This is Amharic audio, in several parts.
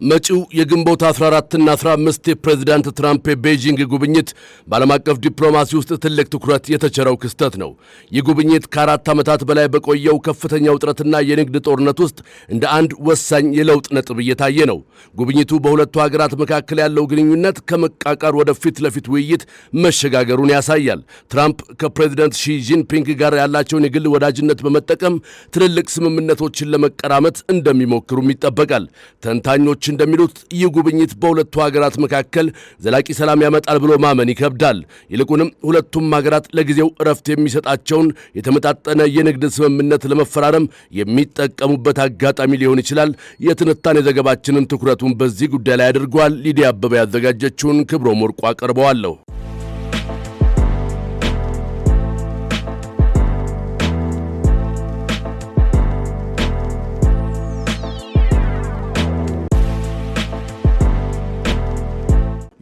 መጪው የግንቦት 14 እና 15 የፕሬዝዳንት ትራምፕ የቤጂንግ ጉብኝት በዓለም አቀፍ ዲፕሎማሲ ውስጥ ትልቅ ትኩረት የተቸረው ክስተት ነው። ይህ ጉብኝት ከ4 ዓመታት በላይ በቆየው ከፍተኛ ውጥረትና የንግድ ጦርነት ውስጥ እንደ አንድ ወሳኝ የለውጥ ነጥብ እየታየ ነው። ጉብኝቱ በሁለቱ ሀገራት መካከል ያለው ግንኙነት ከመቃቃር ወደ ፊት ለፊት ውይይት መሸጋገሩን ያሳያል። ትራምፕ ከፕሬዝዳንት ሺ ጂንፒንግ ጋር ያላቸውን የግል ወዳጅነት በመጠቀም ትልልቅ ስምምነቶችን ለመቀራመት እንደሚሞክሩም ይጠበቃል። ተንታኞች እንደሚሉት ይህ ጉብኝት በሁለቱ ሀገራት መካከል ዘላቂ ሰላም ያመጣል ብሎ ማመን ይከብዳል። ይልቁንም ሁለቱም ሀገራት ለጊዜው እረፍት የሚሰጣቸውን የተመጣጠነ የንግድ ስምምነት ለመፈራረም የሚጠቀሙበት አጋጣሚ ሊሆን ይችላል። የትንታኔ ዘገባችንን ትኩረቱን በዚህ ጉዳይ ላይ አድርጓል። ሊዲያ አበበ ያዘጋጀችውን ክብሮም ወርቁ አቀርበዋለሁ።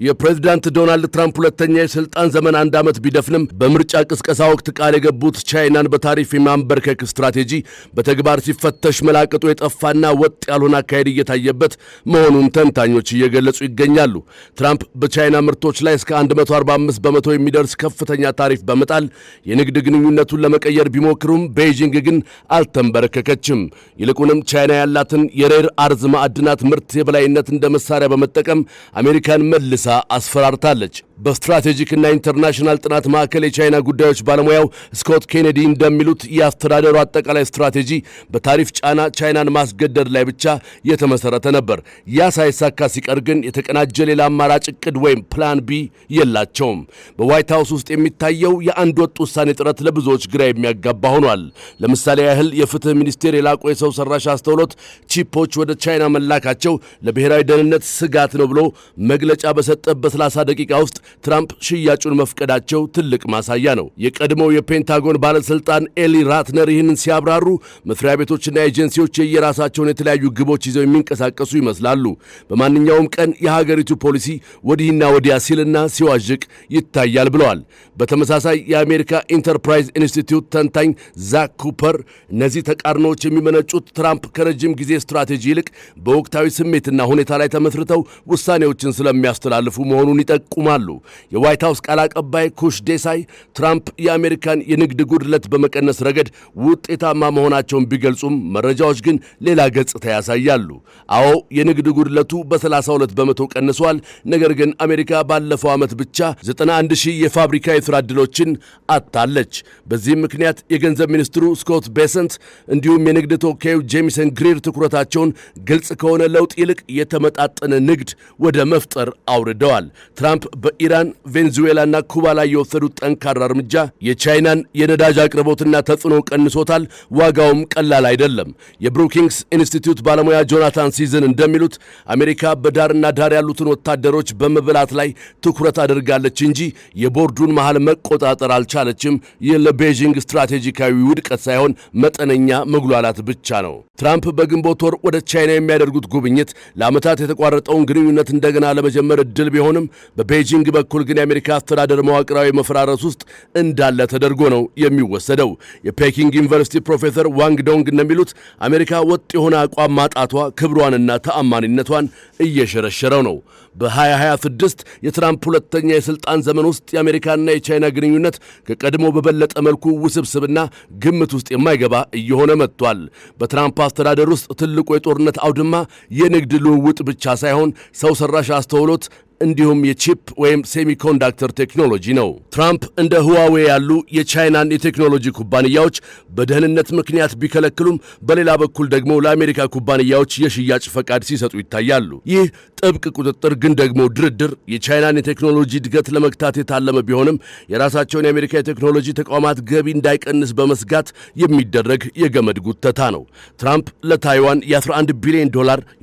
የፕሬዝዳንት ዶናልድ ትራምፕ ሁለተኛ የስልጣን ዘመን 1 ዓመት ቢደፍንም በምርጫ ቅስቀሳ ወቅት ቃል የገቡት ቻይናን በታሪፍ የማንበርከክ ስትራቴጂ በተግባር ሲፈተሽ መላቀጡ የጠፋና ወጥ ያልሆነ አካሄድ እየታየበት መሆኑን ተንታኞች እየገለጹ ይገኛሉ። ትራምፕ በቻይና ምርቶች ላይ እስከ 145 በመቶ የሚደርስ ከፍተኛ ታሪፍ በመጣል የንግድ ግንኙነቱን ለመቀየር ቢሞክሩም ቤጂንግ ግን አልተንበረከከችም። ይልቁንም ቻይና ያላትን የሬር አርዝ ማዕድናት ምርት የበላይነት እንደ መሳሪያ በመጠቀም አሜሪካን መልሳ አስፈራርታለች። በስትራቴጂክና ኢንተርናሽናል ጥናት ማዕከል የቻይና ጉዳዮች ባለሙያው ስኮት ኬኔዲ እንደሚሉት የአስተዳደሩ አጠቃላይ ስትራቴጂ በታሪፍ ጫና ቻይናን ማስገደድ ላይ ብቻ የተመሰረተ ነበር። ያ ሳይሳካ ሲቀር ግን የተቀናጀ ሌላ አማራጭ እቅድ ወይም ፕላን ቢ የላቸውም። በዋይት ሃውስ ውስጥ የሚታየው የአንድ ወጥ ውሳኔ ጥረት ለብዙዎች ግራ የሚያጋባ ሆኗል። ለምሳሌ ያህል የፍትህ ሚኒስቴር የላቁ የሰው ሰራሽ አስተውሎት ቺፖች ወደ ቻይና መላካቸው ለብሔራዊ ደህንነት ስጋት ነው ብሎ መግለጫ በሰጠበት 30 ደቂቃ ውስጥ ትራምፕ ሽያጩን መፍቀዳቸው ትልቅ ማሳያ ነው። የቀድሞው የፔንታጎን ባለስልጣን ኤሊ ራትነር ይህንን ሲያብራሩ መስሪያ ቤቶችና ኤጀንሲዎች የየራሳቸውን የተለያዩ ግቦች ይዘው የሚንቀሳቀሱ ይመስላሉ። በማንኛውም ቀን የሀገሪቱ ፖሊሲ ወዲህና ወዲያ ሲልና ሲዋዥቅ ይታያል ብለዋል። በተመሳሳይ የአሜሪካ ኢንተርፕራይዝ ኢንስቲትዩት ተንታኝ ዛክ ኩፐር እነዚህ ተቃርኖዎች የሚመነጩት ትራምፕ ከረጅም ጊዜ ስትራቴጂ ይልቅ በወቅታዊ ስሜትና ሁኔታ ላይ ተመስርተው ውሳኔዎችን ስለሚያስተላልፉ መሆኑን ይጠቁማሉ። የዋይት ሃውስ ቃል አቀባይ ኩሽ ዴሳይ ትራምፕ የአሜሪካን የንግድ ጉድለት በመቀነስ ረገድ ውጤታማ መሆናቸውን ቢገልጹም መረጃዎች ግን ሌላ ገጽታ ያሳያሉ። አዎ የንግድ ጉድለቱ በ32 በመቶ ቀንሷል። ነገር ግን አሜሪካ ባለፈው ዓመት ብቻ 91,000 የፋብሪካ የሥራ ዕድሎችን አጥታለች። በዚህም ምክንያት የገንዘብ ሚኒስትሩ ስኮት ቤሰንት እንዲሁም የንግድ ተወካዩ ጄሚሰን ግሪር ትኩረታቸውን ግልጽ ከሆነ ለውጥ ይልቅ የተመጣጠነ ንግድ ወደ መፍጠር አውርደዋል። ትራምፕ በኢራን ቬንዙዌላና ኩባ ላይ የወሰዱት ጠንካራ እርምጃ የቻይናን የነዳጅ አቅርቦትና ተጽዕኖ ቀንሶታል። ዋጋውም ቀላል አይደለም። የብሩኪንግስ ኢንስቲትዩት ባለሙያ ጆናታን ሲዝን እንደሚሉት አሜሪካ በዳርና ዳር ያሉትን ወታደሮች በመብላት ላይ ትኩረት አድርጋለች እንጂ የቦርዱን መሃል መቆጣጠር አልቻለችም። ይህ ለቤጂንግ ስትራቴጂካዊ ውድቀት ሳይሆን መጠነኛ መጉላላት ብቻ ነው። ትራምፕ በግንቦት ወር ወደ ቻይና የሚያደርጉት ጉብኝት ለዓመታት የተቋረጠውን ግንኙነት እንደገና ለመጀመር እድል ቢሆንም በቤጂንግ በኩል ግን የአሜሪካ አስተዳደር መዋቅራዊ መፈራረስ ውስጥ እንዳለ ተደርጎ ነው የሚወሰደው። የፔኪንግ ዩኒቨርሲቲ ፕሮፌሰር ዋንግ ዶንግ እንደሚሉት አሜሪካ ወጥ የሆነ አቋም ማጣቷ ክብሯንና ተአማኒነቷን እየሸረሸረው ነው። በ2026 የትራምፕ ሁለተኛ የሥልጣን ዘመን ውስጥ የአሜሪካና የቻይና ግንኙነት ከቀድሞ በበለጠ መልኩ ውስብስብና ግምት ውስጥ የማይገባ እየሆነ መጥቷል። በትራምፕ አስተዳደር ውስጥ ትልቁ የጦርነት አውድማ የንግድ ልውውጥ ብቻ ሳይሆን ሰው ሰራሽ አስተውሎት እንዲሁም የቺፕ ወይም ሴሚኮንዳክተር ቴክኖሎጂ ነው። ትራምፕ እንደ ህዋዌ ያሉ የቻይናን የቴክኖሎጂ ኩባንያዎች በደህንነት ምክንያት ቢከለክሉም በሌላ በኩል ደግሞ ለአሜሪካ ኩባንያዎች የሽያጭ ፈቃድ ሲሰጡ ይታያሉ። ይህ ጥብቅ ቁጥጥር ግን ደግሞ ድርድር የቻይናን የቴክኖሎጂ እድገት ለመግታት የታለመ ቢሆንም የራሳቸውን የአሜሪካ የቴክኖሎጂ ተቋማት ገቢ እንዳይቀንስ በመስጋት የሚደረግ የገመድ ጉተታ ነው። ትራምፕ ለታይዋን የ$11 ቢሊዮን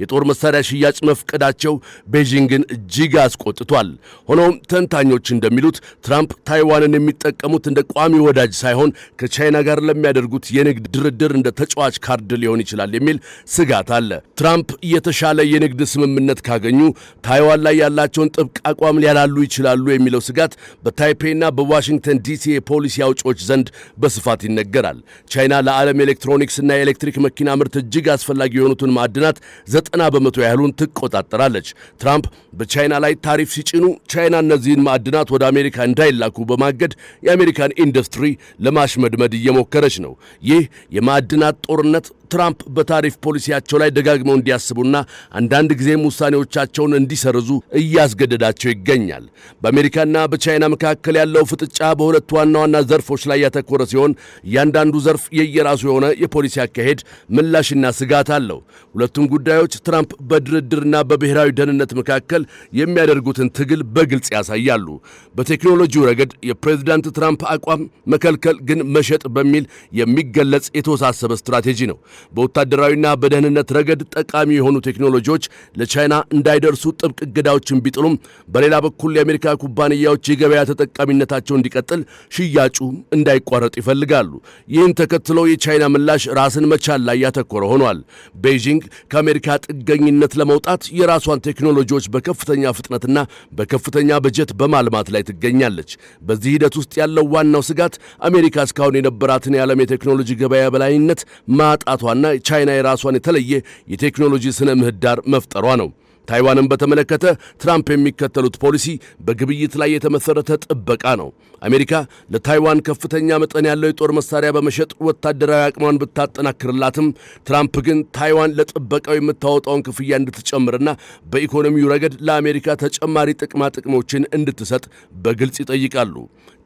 የጦር መሳሪያ ሽያጭ መፍቀዳቸው ቤጂንግን እጅግ አስቆጥቷል። ሆኖም ተንታኞች እንደሚሉት ትራምፕ ታይዋንን የሚጠቀሙት እንደ ቋሚ ወዳጅ ሳይሆን ከቻይና ጋር ለሚያደርጉት የንግድ ድርድር እንደ ተጫዋች ካርድ ሊሆን ይችላል የሚል ስጋት አለ። ትራምፕ የተሻለ የንግድ ስምምነት ካገኙ ታይዋን ላይ ያላቸውን ጥብቅ አቋም ሊያላሉ ይችላሉ የሚለው ስጋት በታይፔይና በዋሽንግተን ዲሲ የፖሊሲ አውጪዎች ዘንድ በስፋት ይነገራል። ቻይና ለዓለም ኤሌክትሮኒክስና የኤሌክትሪክ መኪና ምርት እጅግ አስፈላጊ የሆኑትን ማዕድናት 90 በመቶ ያህሉን ትቆጣጠራለች። ትራምፕ በቻይና ላይ ታሪፍ ሲጭኑ ቻይና እነዚህን ማዕድናት ወደ አሜሪካ እንዳይላኩ በማገድ የአሜሪካን ኢንዱስትሪ ለማሽመድመድ እየሞከረች ነው። ይህ የማዕድናት ጦርነት ትራምፕ በታሪፍ ፖሊሲያቸው ላይ ደጋግመው እንዲያስቡና አንዳንድ ጊዜም ውሳኔዎቻቸውን እንዲሰርዙ እያስገደዳቸው ይገኛል። በአሜሪካና በቻይና መካከል ያለው ፍጥጫ በሁለት ዋና ዋና ዘርፎች ላይ ያተኮረ ሲሆን እያንዳንዱ ዘርፍ የየራሱ የሆነ የፖሊሲ አካሄድ፣ ምላሽና ስጋት አለው። ሁለቱም ጉዳዮች ትራምፕ በድርድርና በብሔራዊ ደህንነት መካከል የሚያደርጉትን ትግል በግልጽ ያሳያሉ። በቴክኖሎጂው ረገድ የፕሬዝዳንት ትራምፕ አቋም መከልከል ግን መሸጥ በሚል የሚገለጽ የተወሳሰበ ስትራቴጂ ነው። በወታደራዊና በደህንነት ረገድ ጠቃሚ የሆኑ ቴክኖሎጂዎች ለቻይና እንዳይደርሱ ጥብቅ እገዳዎችን ቢጥሉም በሌላ በኩል የአሜሪካ ኩባንያዎች የገበያ ተጠቃሚነታቸው እንዲቀጥል፣ ሽያጩ እንዳይቋረጥ ይፈልጋሉ። ይህን ተከትሎ የቻይና ምላሽ ራስን መቻል ላይ ያተኮረ ሆኗል። ቤይጂንግ ከአሜሪካ ጥገኝነት ለመውጣት የራሷን ቴክኖሎጂዎች በከፍተኛ ፍጥነትና በከፍተኛ በጀት በማልማት ላይ ትገኛለች። በዚህ ሂደት ውስጥ ያለው ዋናው ስጋት አሜሪካ እስካሁን የነበራትን የዓለም የቴክኖሎጂ ገበያ በላይነት ማጣቷና ቻይና የራሷን የተለየ የቴክኖሎጂ ስነ ምህዳር መፍጠሯ ነው። ታይዋንን በተመለከተ ትራምፕ የሚከተሉት ፖሊሲ በግብይት ላይ የተመሰረተ ጥበቃ ነው። አሜሪካ ለታይዋን ከፍተኛ መጠን ያለው የጦር መሳሪያ በመሸጥ ወታደራዊ አቅሟን ብታጠናክርላትም ትራምፕ ግን ታይዋን ለጥበቃው የምታወጣውን ክፍያ እንድትጨምርና በኢኮኖሚው ረገድ ለአሜሪካ ተጨማሪ ጥቅሞችን እንድትሰጥ በግልጽ ይጠይቃሉ።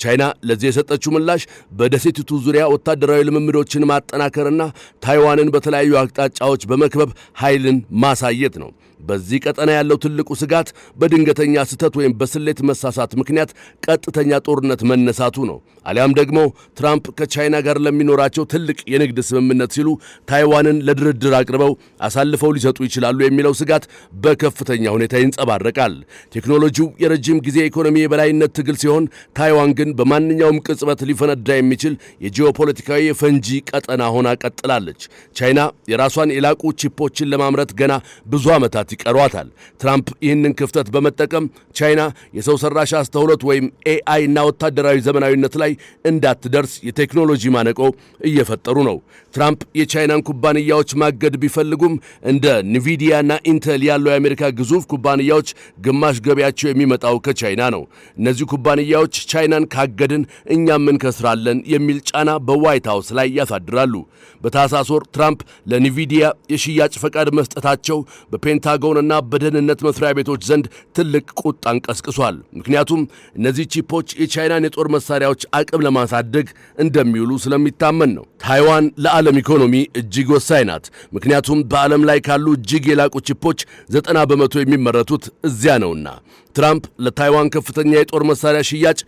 ቻይና ለዚህ የሰጠችው ምላሽ በደሴቲቱ ዙሪያ ወታደራዊ ልምምዶችን ማጠናከርና ታይዋንን በተለያዩ አቅጣጫዎች በመክበብ ኃይልን ማሳየት ነው። በዚህ ቀጠና ያለው ትልቁ ስጋት በድንገተኛ ስህተት ወይም በስሌት መሳሳት ምክንያት ቀጥተኛ ጦርነት መነሳቱ ነው። አሊያም ደግሞ ትራምፕ ከቻይና ጋር ለሚኖራቸው ትልቅ የንግድ ስምምነት ሲሉ ታይዋንን ለድርድር አቅርበው አሳልፈው ሊሰጡ ይችላሉ የሚለው ስጋት በከፍተኛ ሁኔታ ይንጸባረቃል። ቴክኖሎጂው የረጅም ጊዜ ኢኮኖሚ የበላይነት ትግል ሲሆን፣ ታይዋን ግን በማንኛውም ቅጽበት ሊፈነዳ የሚችል የጂኦፖለቲካዊ የፈንጂ ቀጠና ሆና ቀጥላለች። ቻይና የራሷን የላቁ ቺፖችን ለማምረት ገና ብዙ ዓመታት ይቀሯታል። ትራምፕ ይህንን ክፍተት በመጠቀም ቻይና የሰው ሰራሽ አስተውሎት ወይም ኤአይ እና ወታደራዊ ዘመናዊነት ላይ እንዳትደርስ የቴክኖሎጂ ማነቆ እየፈጠሩ ነው። ትራምፕ የቻይናን ኩባንያዎች ማገድ ቢፈልጉም እንደ ኒቪዲያ እና ኢንተል ያሉ የአሜሪካ ግዙፍ ኩባንያዎች ግማሽ ገቢያቸው የሚመጣው ከቻይና ነው። እነዚህ ኩባንያዎች ቻይናን ካገድን እኛም እንከስራለን የሚል ጫና በዋይት ሃውስ ላይ ያሳድራሉ። በታህሳስ ወር ትራምፕ ለኒቪዲያ የሽያጭ ፈቃድ መስጠታቸው በፔንታጎንና በደህንነት መስሪያ ቤቶች ዘንድ ትልቅ ቁጣን ቀስቅሷል። ምክንያቱም እነዚህ ቺፖች የቻይናን የጦር መሳሪያዎች አቅም ለማሳደግ እንደሚውሉ ስለሚታመን ነው። ታይዋን ለዓለም ኢኮኖሚ እጅግ ወሳኝ ናት። ምክንያቱም በዓለም ላይ ካሉ እጅግ የላቁ ቺፖች 90 በመቶ የሚመረቱት እዚያ ነውና። ትራምፕ ለታይዋን ከፍተኛ የጦር መሳሪያ ሽያጭ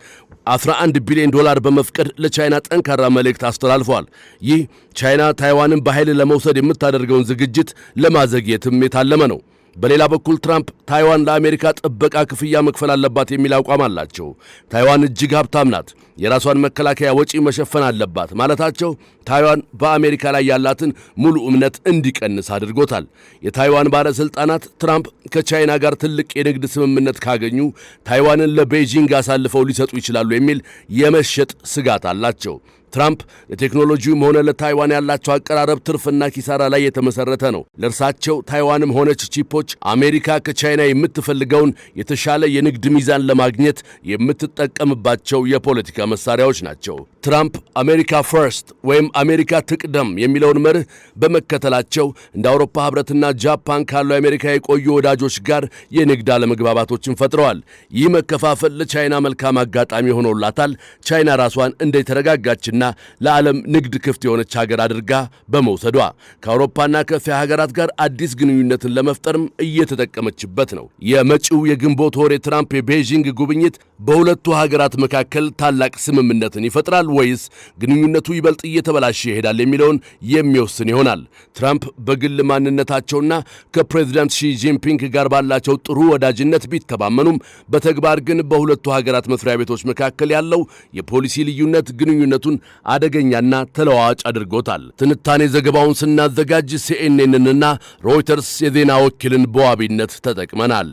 $11 ቢሊዮን በመፍቀድ ለቻይና ጠንካራ መልእክት አስተላልፈዋል። ይህ ቻይና ታይዋንን በኃይል ለመውሰድ የምታደርገውን ዝግጅት ለማዘግየትም የታለመ ነው። በሌላ በኩል ትራምፕ ታይዋን ለአሜሪካ ጥበቃ ክፍያ መክፈል አለባት የሚል አቋም አላቸው። ታይዋን እጅግ ሀብታም ናት፣ የራሷን መከላከያ ወጪ መሸፈን አለባት ማለታቸው ታይዋን በአሜሪካ ላይ ያላትን ሙሉ እምነት እንዲቀንስ አድርጎታል። የታይዋን ባለሥልጣናት ትራምፕ ከቻይና ጋር ትልቅ የንግድ ስምምነት ካገኙ ታይዋንን ለቤይጂንግ አሳልፈው ሊሰጡ ይችላሉ የሚል የመሸጥ ስጋት አላቸው። ትራምፕ ለቴክኖሎጂውም ሆነ ለታይዋን ያላቸው አቀራረብ ትርፍና ኪሳራ ላይ የተመሰረተ ነው። ለእርሳቸው ታይዋንም ሆነች ቺፖች አሜሪካ ከቻይና የምትፈልገውን የተሻለ የንግድ ሚዛን ለማግኘት የምትጠቀምባቸው የፖለቲካ መሳሪያዎች ናቸው። ትራምፕ አሜሪካ ፈርስት ወይም አሜሪካ ትቅደም የሚለውን መርህ በመከተላቸው እንደ አውሮፓ ሕብረትና ጃፓን ካሉ የአሜሪካ የቆዩ ወዳጆች ጋር የንግድ አለመግባባቶችን ፈጥረዋል። ይህ መከፋፈል ለቻይና መልካም አጋጣሚ ሆኖላታል። ቻይና ራሷን እንደ የተረጋጋችና የሆነችና ለዓለም ንግድ ክፍት የሆነች ሀገር አድርጋ በመውሰዷ ከአውሮፓና ከእስያ ሀገራት ጋር አዲስ ግንኙነትን ለመፍጠርም እየተጠቀመችበት ነው። የመጪው የግንቦት ወር የትራምፕ የቤጂንግ ጉብኝት በሁለቱ ሀገራት መካከል ታላቅ ስምምነትን ይፈጥራል ወይስ ግንኙነቱ ይበልጥ እየተበላሸ ይሄዳል የሚለውን የሚወስን ይሆናል። ትራምፕ በግል ማንነታቸውና ከፕሬዚዳንት ሺ ጂንፒንግ ጋር ባላቸው ጥሩ ወዳጅነት ቢተማመኑም በተግባር ግን በሁለቱ ሀገራት መስሪያ ቤቶች መካከል ያለው የፖሊሲ ልዩነት ግንኙነቱን አደገኛና ተለዋዋጭ አድርጎታል። ትንታኔ ዘገባውን ስናዘጋጅ ሲኤንኤንንና ሮይተርስ የዜና ወኪልን በዋቢነት ተጠቅመናል።